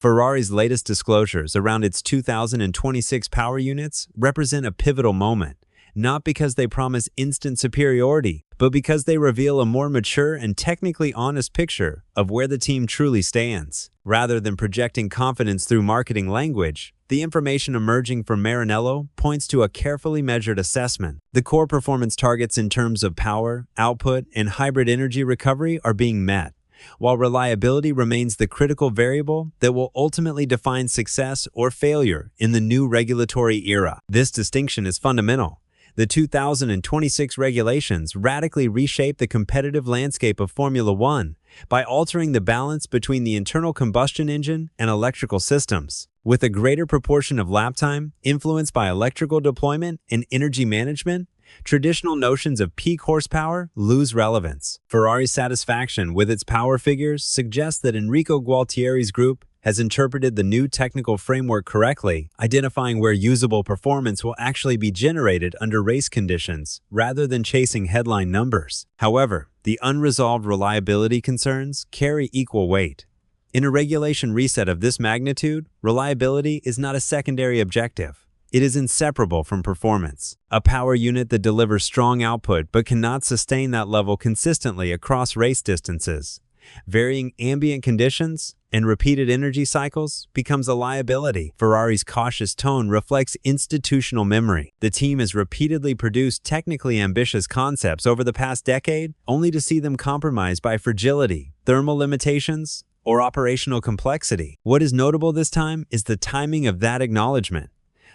Ferrari's latest disclosures around its 2026 power units represent a pivotal moment, not because they promise instant superiority, but because they reveal a more mature and technically honest picture of where the team truly stands. Rather than projecting confidence through marketing language, the information emerging from Maranello points to a carefully measured assessment. The core performance targets in terms of power, output, and hybrid energy recovery are being met, while reliability remains the critical variable that will ultimately define success or failure in the new regulatory era. This distinction is fundamental. The 2026 regulations radically reshape the competitive landscape of Formula One by altering the balance between the internal combustion engine and electrical systems. With a greater proportion of lap time influenced by electrical deployment and energy management, traditional notions of peak horsepower lose relevance. Ferrari's satisfaction with its power figures suggests that Enrico Gualtieri's group has interpreted the new technical framework correctly, identifying where usable performance will actually be generated under race conditions, rather than chasing headline numbers. However, the unresolved reliability concerns carry equal weight. In a regulation reset of this magnitude, reliability is not a secondary objective. It is inseparable from performance. A power unit that delivers strong output but cannot sustain that level consistently across race distances, varying ambient conditions, and repeated energy cycles becomes a liability. Ferrari's cautious tone reflects institutional memory. The team has repeatedly produced technically ambitious concepts over the past decade, only to see them compromised by fragility, thermal limitations, or operational complexity. What is notable this time is the timing of that acknowledgement.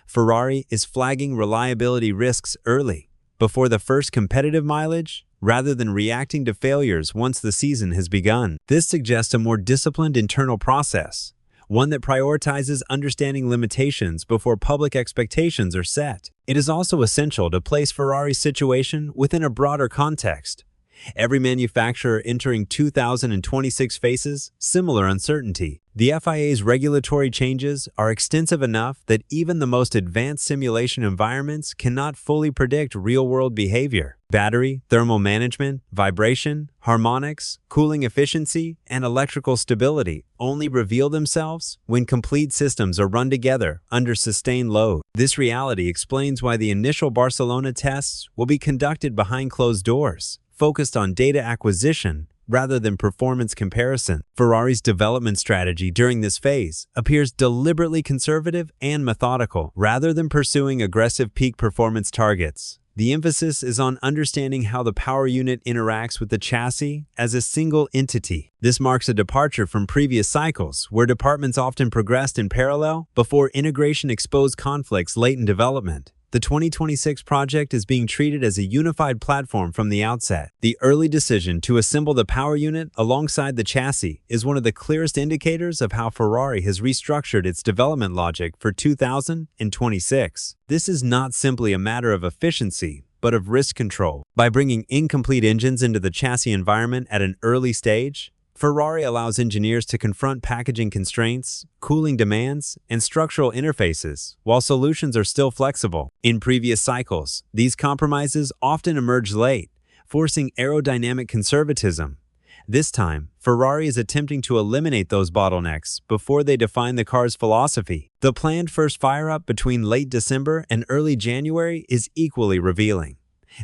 Ferrari is flagging reliability risks early, before the first competitive mileage, rather than reacting to failures once the season has begun. This suggests a more disciplined internal process, one that prioritizes understanding limitations before public expectations are set. It is also essential to place Ferrari's situation within a broader context. Every manufacturer entering 2026 faces similar uncertainty. The FIA's regulatory changes are extensive enough that even the most advanced simulation environments cannot fully predict real-world behavior. Battery, thermal management, vibration, harmonics, cooling efficiency, and electrical stability only reveal themselves when complete systems are run together under sustained load. This reality explains why the initial Barcelona tests will be conducted behind closed doors, focused on data acquisition rather than performance comparison. Ferrari's development strategy during this phase appears deliberately conservative and methodical. Rather than pursuing aggressive peak performance targets, the emphasis is on understanding how the power unit interacts with the chassis as a single entity. This marks a departure from previous cycles, where departments often progressed in parallel before integration exposed conflicts late in development. The 2026 project is being treated as a unified platform from the outset. The early decision to assemble the power unit alongside the chassis is one of the clearest indicators of how Ferrari has restructured its development logic for 2026. This is not simply a matter of efficiency, but of risk control. By bringing incomplete engines into the chassis environment at an early stage, Ferrari allows engineers to confront packaging constraints, cooling demands, and structural interfaces, while solutions are still flexible. In previous cycles, these compromises often emerge late, forcing aerodynamic conservatism. This time, Ferrari is attempting to eliminate those bottlenecks before they define the car's philosophy. The planned first fire-up between late December and early January is equally revealing.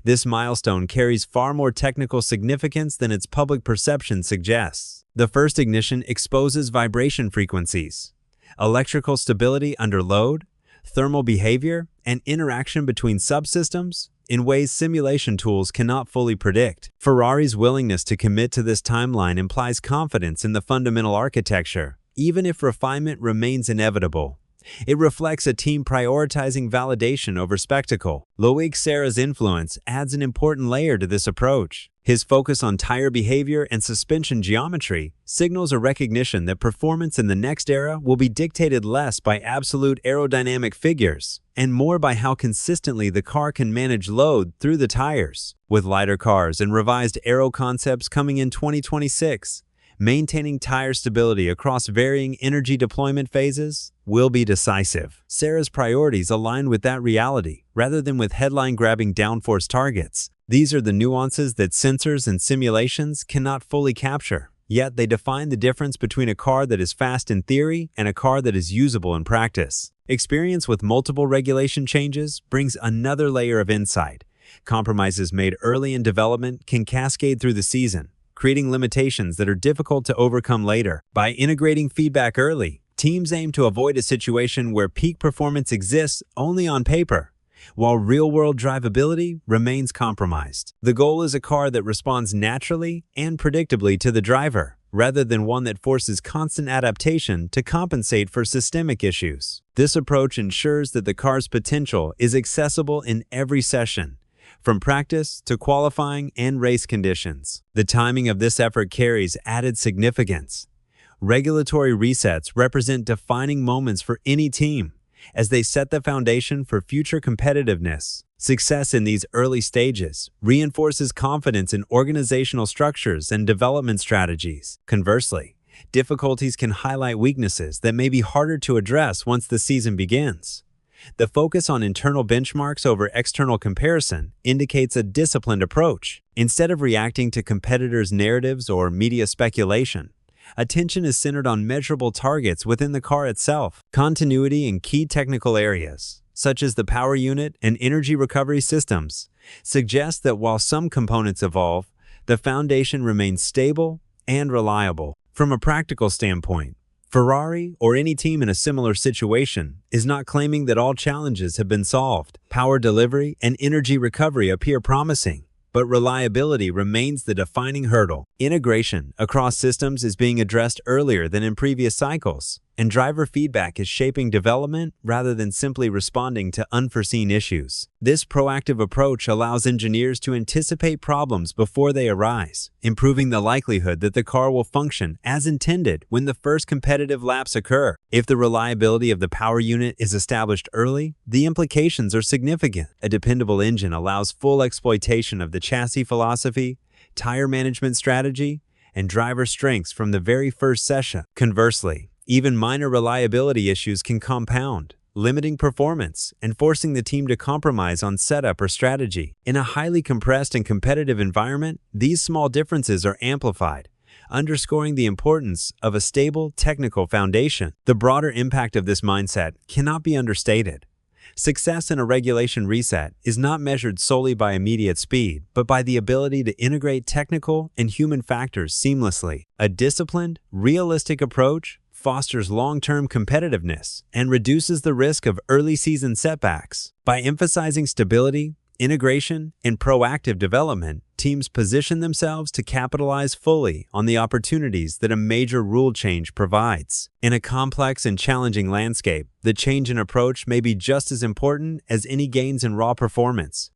This milestone carries far more technical significance than its public perception suggests. The first ignition exposes vibration frequencies, electrical stability under load, thermal behavior, and interaction between subsystems in ways simulation tools cannot fully predict. Ferrari's willingness to commit to this timeline implies confidence in the fundamental architecture, even if refinement remains inevitable. It reflects a team prioritizing validation over spectacle. Loic Serra's influence adds an important layer to this approach. His focus on tire behavior and suspension geometry signals a recognition that performance in the next era will be dictated less by absolute aerodynamic figures and more by how consistently the car can manage load through the tires. With lighter cars and revised aero concepts coming in 2026, maintaining tire stability across varying energy deployment phases will be decisive. Serra's priorities align with that reality, rather than with headline-grabbing downforce targets. These are the nuances that sensors and simulations cannot fully capture. yet they define the difference between a car that is fast in theory and a car that is usable in practice. Experience with multiple regulation changes brings another layer of insight. Compromises made early in development can cascade through the season, creating limitations that are difficult to overcome later. By integrating feedback early, teams aim to avoid a situation where peak performance exists only on paper, while real-world drivability remains compromised. The goal is a car that responds naturally and predictably to the driver, rather than one that forces constant adaptation to compensate for systemic issues. This approach ensures that the car's potential is accessible in every session, from practice to qualifying and race conditions. The timing of this effort carries added significance. Regulatory resets represent defining moments for any team, as they set the foundation for future competitiveness. Success in these early stages reinforces confidence in organizational structures and development strategies. Conversely, difficulties can highlight weaknesses that may be harder to address once the season begins. The focus on internal benchmarks over external comparison indicates a disciplined approach. Instead of reacting to competitors' narratives or media speculation, attention is centered on measurable targets within the car itself. Continuity in key technical areas, such as the power unit and energy recovery systems, suggest that while some components evolve, the foundation remains stable and reliable. From a practical standpoint, Ferrari, or any team in a similar situation, is not claiming that all challenges have been solved. Power delivery and energy recovery appear promising, but reliability remains the defining hurdle. Integration across systems is being addressed earlier than in previous cycles, and driver feedback is shaping development rather than simply responding to unforeseen issues. This proactive approach allows engineers to anticipate problems before they arise, improving the likelihood that the car will function as intended when the first competitive laps occur. If the reliability of the power unit is established early, the implications are significant. A dependable engine allows full exploitation of the chassis philosophy, tire management strategy, and driver strengths from the very first session. Conversely, even minor reliability issues can compound, limiting performance and forcing the team to compromise on setup or strategy. In a highly compressed and competitive environment, these small differences are amplified, underscoring the importance of a stable technical foundation. The broader impact of this mindset cannot be understated. Success in a regulation reset is not measured solely by immediate speed, but by the ability to integrate technical and human factors seamlessly. A disciplined, realistic approach fosters long-term competitiveness and reduces the risk of early season setbacks. By emphasizing stability, integration, and proactive development, teams position themselves to capitalize fully on the opportunities that a major rule change provides. In a complex and challenging landscape, the change in approach may be just as important as any gains in raw performance.